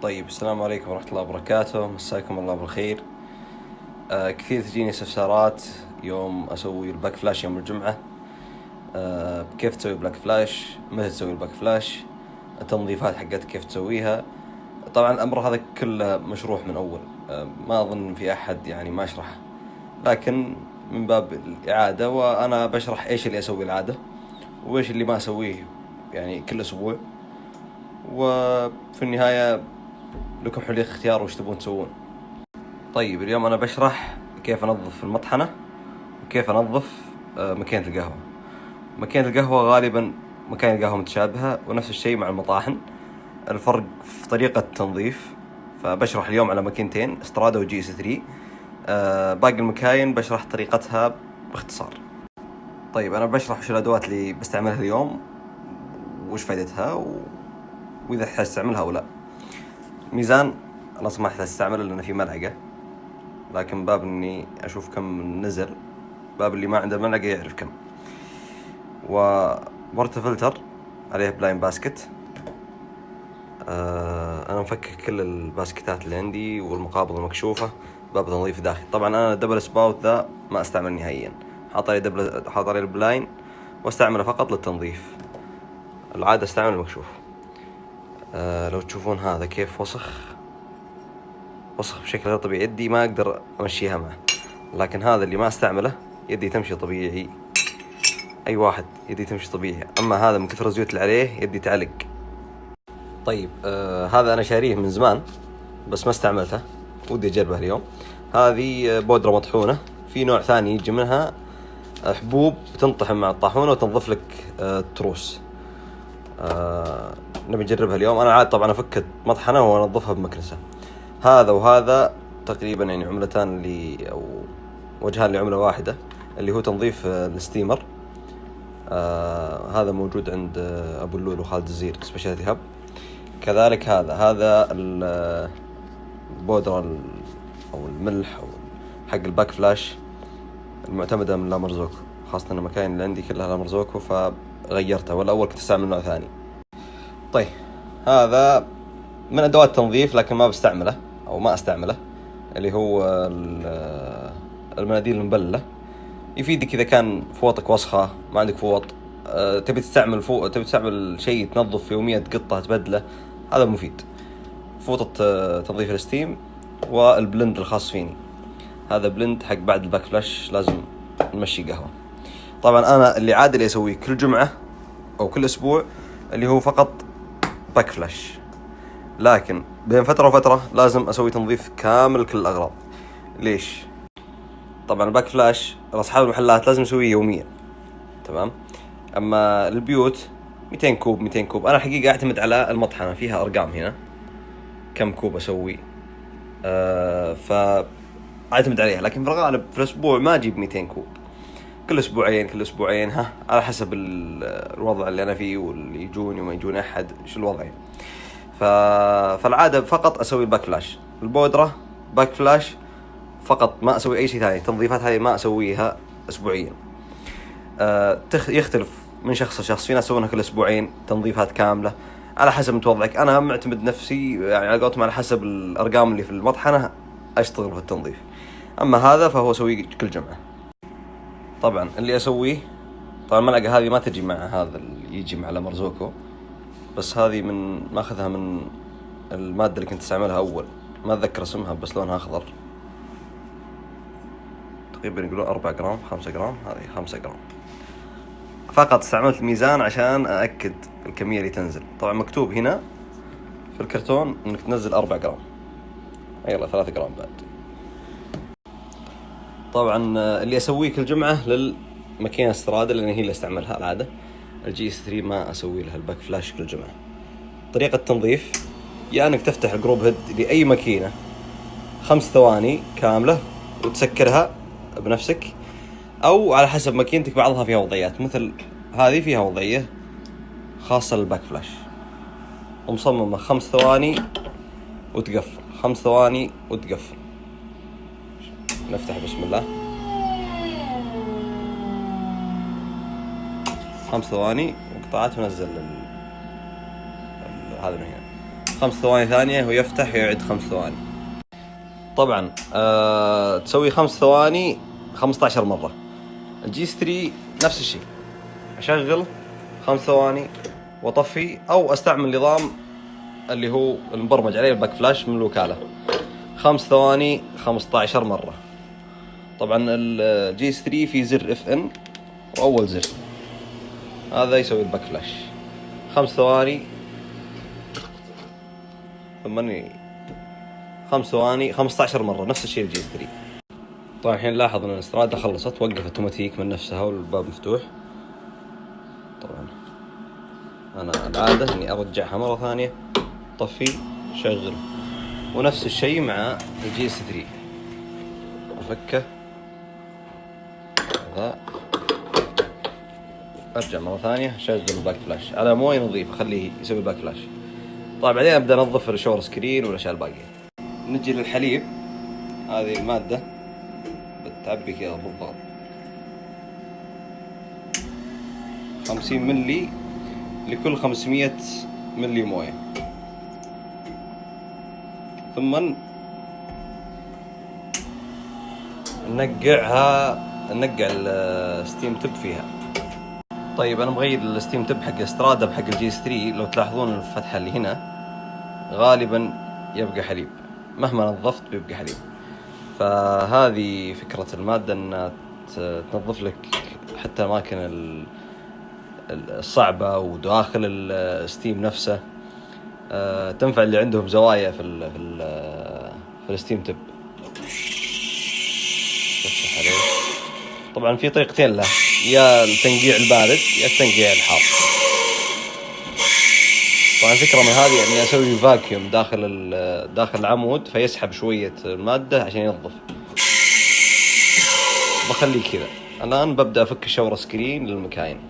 طيب، السلام عليكم ورحمة الله وبركاته. مساكم الله بالخير. كثير تجيني استفسارات يوم أسوي الباك فلاش يوم الجمعة. كيف تسوي بلاك فلاش، متى تسوي الباك فلاش، التنظيفات حقتك كيف تسويها. طبعا الأمر هذا كله مشروح من أول. ما أظن في أحد يعني ما يشرح، لكن من باب الإعادة، وأنا بشرح إيش اللي أسوي العادة وإيش اللي ما أسويه يعني كل أسبوع. وفي النهاية لكم حرية اختيار وش تبون تسوون. طيب، اليوم أنا بشرح كيف أنظف المطحنة وكيف أنظف ماكينة القهوة. ماكينة القهوة غالبا ماكينة القهوة متشابهة، ونفس الشيء مع المطاحن. الفرق في طريقة التنظيف. فبشرح اليوم على ماكينتين، استرادة وجي اس 3. باقي المكاين بشرح طريقتها باختصار. طيب، أنا بشرح وش الأدوات اللي بستعملها اليوم وش فائدتها وإذا تحتاج تستعملها أو لا. ميزان أنا ما أحتاج أستعمله لأنه في ملعقة، لكن باب إني أشوف كم نزل، باب اللي ما عنده ملعقة يعرف كم. وبورتا فلتر عليه بلاين باسكت. أنا مفكك كل الباسكتات اللي عندي والمقابض المكشوفة. باب تنظيف داخلي. طبعا أنا دبل سباوت ذا ما أستعمل نهائيا، حاط عليه البلاين واستعمله فقط للتنظيف. العادة استعمل المكشوف. لو تشوفون هذا كيف وسخ بشكل غير طبيعي، يدي ما أقدر أمشيها معه. لكن هذا اللي ما استعمله يدي تمشي طبيعي. أي واحد يدي تمشي طبيعي، أما هذا من كثر الزيوت اللي عليه يدي تعلق. طيب، هذا أنا شاريه من زمان بس ما استعملته، ودي أجربه اليوم. هذه بودرة مطحونة. في نوع ثاني يجي منها حبوب تنطحن مع الطاحونة وتنظف لك التروس. نبي نجربها اليوم. أنا عاد طبعا أفك مطحنة وأنظفها بمكنسة. هذا وهذا تقريبا يعني عملتان اللي أو وجهان لعملة واحدة، اللي هو تنظيف الستيمر. هذا موجود عند أبو اللول وخالد الزير سبيشاليتي هاب. كذلك هذا البودرة أو الملح أو حق الباك فلاش المعتمدة من لامرزوكو، خاصة أن المكاين اللي عندي كلها لامرزوكو فغيرتها، ولا أول كنت أستعمل نوع ثاني. طيب، هذا من أدوات التنظيف لكن ما بستعمله أو ما أستعمله، اللي هو المناديل المبللة. يفيدك إذا كان فوطك وسخة، ما عندك فوط، تبي تستعمل شيء تنظف في يوميا، تقطه تبدله، هذا مفيد. فوطة تنظيف الستيم والبلند الخاص فيني. هذا بلند حق بعد الباك فلاش لازم نمشي قهوة. طبعا أنا اللي عادي أسويه كل جمعة أو كل أسبوع اللي هو فقط باك فلاش، لكن بين فترة وفترة لازم أسوي تنظيف كامل كل الأغراض. ليش؟ طبعا الباك فلاش لأصحاب المحلات لازم أسويه يوميا، تمام. أما البيوت 200 كوب 200 كوب. أنا حقيقة أعتمد على المطحنة، فيها أرقام هنا كم كوب أسوي، فأعتمد عليها. لكن في الغالب في الأسبوع ما أجيب 200 كوب، كل أسبوعين على حسب الوضع اللي أنا فيه واللي يجوني وما يجوني أحد، شو الوضع يعني. فالعادة فقط أسوي الباك فلاش، البودرة باك فلاش فقط، ما أسوي أي شيء ثاني. تنظيفات هذه ما أسويها أسبوعيا. يختلف من شخص لشخص، في ناس يسوونها كل أسبوعين تنظيفات كاملة، على حسب متوضعك. أنا معتمد نفسي يعني على قولتهم على حسب الأرقام اللي في المطحنة أشتغل في التنظيف. أما هذا فهو أسويه كل جمعة. طبعا اللي أسويه، طبعا الملعقة هذه ما تجي مع هذا اللي يجي مع لامرزوكو، بس هذه ما أخذها من المادة اللي كنت استعملها أول، ما أتذكر اسمها بس لونها أخضر، تقريبا يقولون 4 جرام 5 جرام. هذه 5 جرام فقط. استعملت الميزان عشان أأكد الكمية اللي تنزل. طبعا مكتوب هنا في الكرتون إنك تنزل 4 جرام، يلا 3 جرام بعد. طبعا اللي أسويه كل جمعة للماكينة استرادة لأن هي اللي استعملها العادة. الجي اس 3 ما أسوي لها الباك فلاش كل جمعة. طريقة تنظيف يا أنك تفتح الجروب هيد لأي ماكينة 5 ثواني كاملة وتسكرها بنفسك، أو على حسب ماكينتك بعضها فيها وضعيات، مثل هذه فيها وضعية خاصة للباك فلاش ومصممة 5 ثواني وتقفل، 5 ثواني وتقفل. نفتح بسم الله، 5 ثواني وقطعت ونزل هذا من هنا. 5 ثواني ثانية ويفتح ويعد 5 ثواني. طبعا تسوي 5 ثواني 15 مرة. الجي 3 نفس الشيء، أشغل 5 ثواني وأطفي، أو أستعمل نظام اللي هو المبرمج عليه الباك فلاش من الوكالة، 5 ثواني 15 مرة. طبعا الجي 3 في زر اف ان، وأول زر هذا يسوي الباك فلاش 5 ثواني، ثم 5 ثواني 15 مرة، نفس الشيء الجي 3. طبعا الحين لاحظ ان الاسترادة خلصت، وقفت اوتوماتيك من نفسها والباب مفتوح. طبعا انا العادة اني ارجعها مرة ثانية، طفي شغل، ونفس الشيء مع الجي اس 3. افكه هذا، ارجع مرة ثانية شغل الباك فلاش على مويه نظيفة، خليه يسوي الباك فلاش. طيب بعدين ابدا انظف الشاور سكرين والاشياء الباقية. نجي للحليب، هذه المادة بتعبي كذا بالضبط 50 ملي لكل 500 ملي مويه، ثم نقع الستيم تب فيها. طيب انا مغير الستيم تب حق استرادا بحق الجي اس 3، لو تلاحظون الفتحة اللي هنا غالبا يبقى حليب، مهما نظفت بيبقى حليب. فهذه فكرة المادة، انها تنظف لك حتى الاماكن الصعبة وداخل الستيم نفسه. تنفع اللي عندهم زوايا في الستيم تب. طبعا في طريقتين له، يا التنقيع البارد يا التنقيع الحار. طبعا فكرة من هذه اني اسوي فاكيوم داخل العمود، فيسحب شوية المادة عشان ينظف. بخليه كذا. الان ببدأ افك الشاور سكرين للمكاين.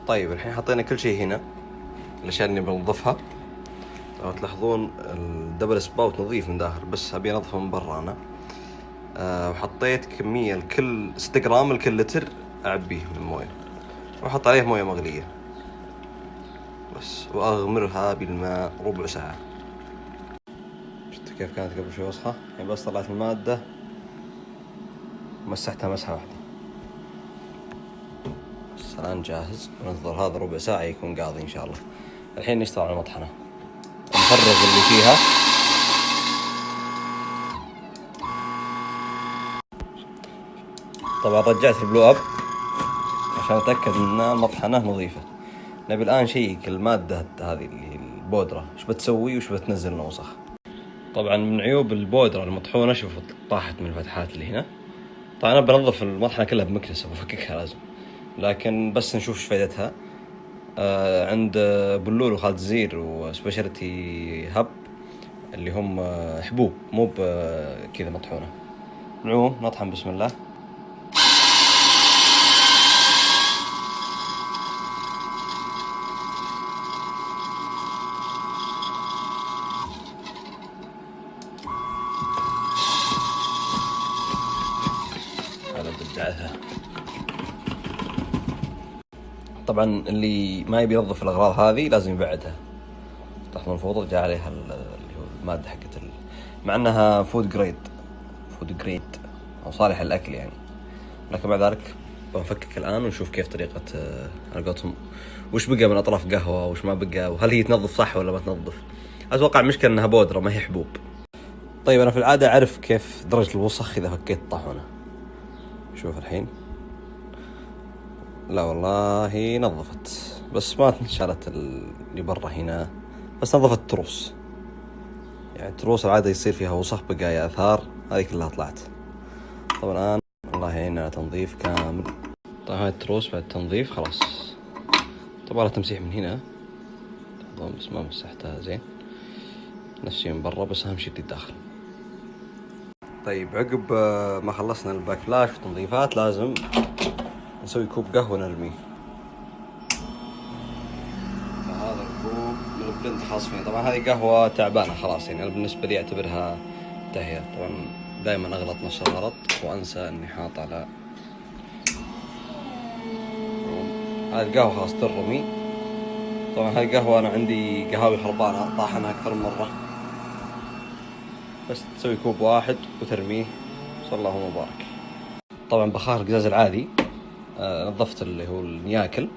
طيب الحين حطينا كل شيء هنا، الاشياء اللي بنظفها. طبعا تلاحظون الدبل سباوت نظيف من داخل، بس ابي انظفه من برا انا. وحطيت كمية لكل 6 جرام لكل لتر اعبيه من المويه، واحط عليه مويه مغلية بس، واغمرها بالماء ربع ساعة. شفتوا كيف كانت قبل شوي وسخة؟ يعني بس طلعت المادة مسحتها مسحة واحدة. بس الآن جاهز، وننتظر هذا ربع ساعة يكون قاضي إن شاء الله. الحين نشتغل على المطحنة، نفرغ اللي فيها. طبعا رجعت البلو أب عشان أتأكد أن المطحنة نظيفة. نبي الآن شيك المادة هذه اللي البودرة، إيش بتسوي وإيش بتنزل وسخ. طبعا من عيوب البودرة المطحونة، شوفوا طاحت من الفتحات اللي هنا. طبعا أنا بنظف المطحنة كلها بمكنسة وبفككها لازم، لكن بس نشوف إيش فائدتها. عند بلول وخالد زير وسبيشالتي هب اللي هم حبوب، مو كذا مطحونة. نعوم نطحن بسم الله. على بدعتها. طبعا اللي ما يبي ينظف الأغراض هذه لازم يبعدها. تلاحظون الفوطة جاء عليها اللي هو المادة حقت مع أنها فود جريد أو صالح للأكل يعني، لكن بعد ذلك بنفكك الآن ونشوف كيف طريقة على قولتهم وش بقى من أطراف قهوة وش ما بقى، وهل هي تنظف صح ولا ما تنظف. أتوقع المشكلة أنها بودرة ما هي حبوب. طيب أنا في العادة أعرف كيف درجة الوسخ إذا فكيت الطاحونة. شوف الحين، لا والله نظفت، بس ما انشالت اللي برا هنا، بس نظفت التروس. يعني التروس العادة يصير فيها وسخ، بقايا أثار، هذه كلها طلعت. طبعا الآن الله يعيننا تنظيف كامل. طبعا هاي التروس بعد تنظيف خلاص. طبعا تمسيح من هنا بس ما مسحتها زين، نفسي من برا، بس أهم شيء اللي داخل. طيب عقب ما خلصنا الباك فلاش والتنظيفات لازم نسوي كوب قهوة نرميه. فهذا الكوب من البلند الخاص فيني. طبعا هذه قهوة تعبانة خلاص، يعني أنا بالنسبة لي أعتبرها تهيئة. طبعا دائما أغلط نفس الغلط وأنسى إني حاط على هذه القهوة خلاص ترمي. طبعا هاي القهوة أنا عندي قهاوي خربانة طاحنها أكثر من مرة، بس تسوي كوب واحد وترميه صلى الله مبارك. طبعا بخار القزاز العادي نظفت اللي هو النياكل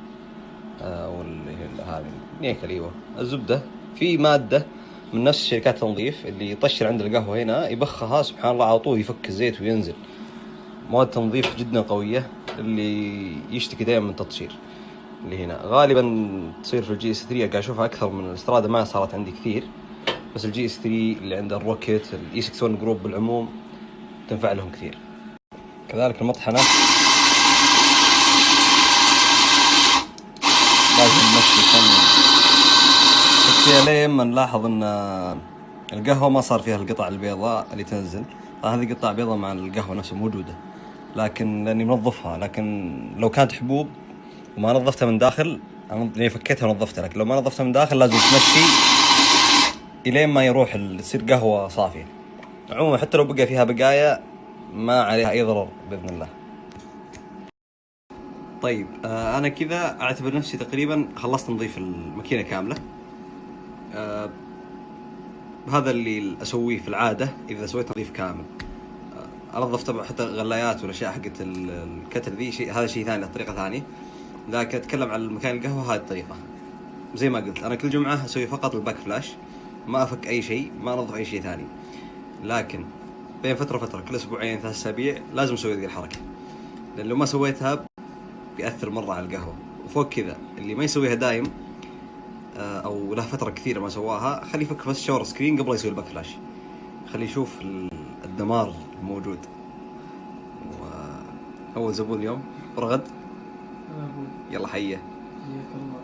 واللي هي هذه النياكل. ايوه الزبدة في مادة من نفس شركات التنظيف اللي يطشر عند القهوة هنا يبخها سبحان الله على طول يفك الزيت وينزل. مواد تنظيف جدا قوية اللي يشتكي دائما من تطشير. اللي هنا غالبا تصير في الجي اس 3 قاعد اشوفها اكثر من الاسترادة، ما صارت عندي كثير، بس الجي اس 3 اللي عند الروكيت الاي 61 جروب بالعموم تنفع لهم كثير. كذلك المطحنة لازم نمشي فيها لين ما نلاحظ ان القهوة ما صار فيها القطع البيضاء اللي تنزل. هذه قطع بيضاء مع القهوة نفسها موجودة، لكن لاني منظفها. لكن لو كانت حبوب وما نظفتها من داخل، انا فكيتها ونظفتها، لكن لو ما نظفتها من داخل لازم تمشي الين ما يروح تصير قهوة صافية. عموما حتى لو بقى فيها بقايا ما عليها اي ضرر باذن الله. طيب انا كذا اعتبر نفسي تقريبا خلصت تنظيف الماكينة كاملة. هذا اللي اسويه في العادة اذا سويت تنظيف كامل. انظف طبعا حتى غلايات والاشياء حقت الكتل ذي، شيء هذا شيء ثاني، طريقة ثانية. لكن اتكلم عن مكان القهوة هذه الطريقة. زي ما قلت انا كل جمعة اسوي فقط الباك فلاش، ما افك اي شيء، ما انظف اي شيء ثاني. لكن بين فترة كل اسبوعين 3 أسابيع لازم اسوي ذي الحركة، لان لو ما سويتها بيأثر مرة على القهوة. وفوق كذا اللي ما يسويها دايم او له فترة كثيرة ما سواها، خليه يفك بس شاور سكرين قبل يسوي الباك فلاش، خليه يشوف الدمار الموجود. اول زبون اليوم برغد، يلا حيه.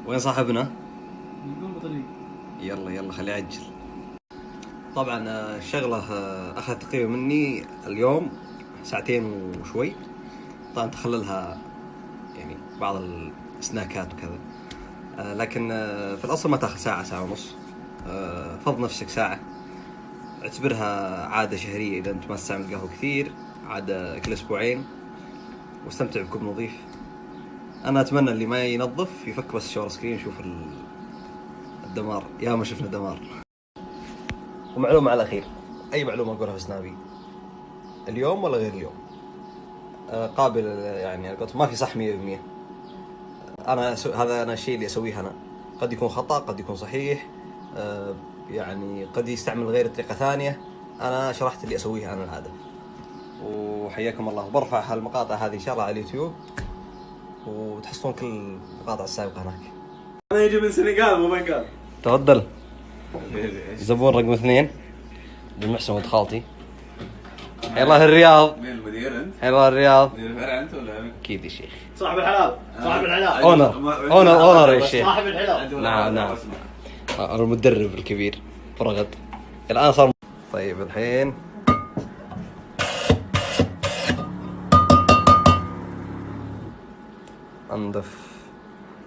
وين صاحبنا؟ يقوم بطريق. يلا خليه يعجل. طبعا الشغلة اخذت تقريبا مني اليوم 2 ساعة وشوي. طبعا تخللها يعني بعض السناكات وكذا، لكن في الاصل ما تاخذ ساعة ونص. فض نفسك ساعة، اعتبرها عادة شهرية اذا انت ما تستعمل قهوة كثير، عادة كل اسبوعين، واستمتع بكوب نظيف. انا اتمنى اللي ما ينظف يفك بس الشاور سكرين يشوف الدمار. يا ما شفنا دمار. ومعلومة على الأخير، أي معلومة أقولها في سنابي اليوم ولا غير اليوم قابل، يعني قلت ما في صح 100%. هذا أنا الشيء اللي أسويه أنا، قد يكون خطأ قد يكون صحيح، يعني قد يستعمل غير طريقة ثانية. أنا شرحت اللي أسويه أنا العادة. وحياكم الله، وبرفع هالمقاطع هذه إن شاء الله على اليوتيوب، وتحصلون كل المقاطع السابقة هناك. أنا يجي من سنغال مو بنغال. تفضل. زبون رقم 2 بن محسن ولد خالتي. يلا الرياض. مين المدير انت؟ يلا الرياض. مدير الفرع انت ولا؟ اكيد يا شيخ. صاحب الحلال. صاحب الحلال. اونر يا شيخ. صاحب الحلال. نعم. المدرب الكبير فرغد الان صار. طيب الحين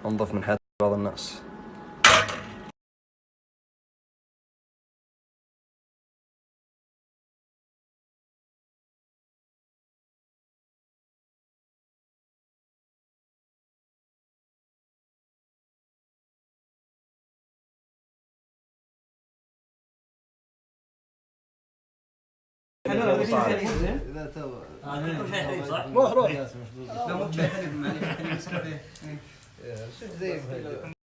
انظف من حياة بعض الناس. لا تو روح لا مو بشيء حليب، معليش حليب نسكافيه. شوف زي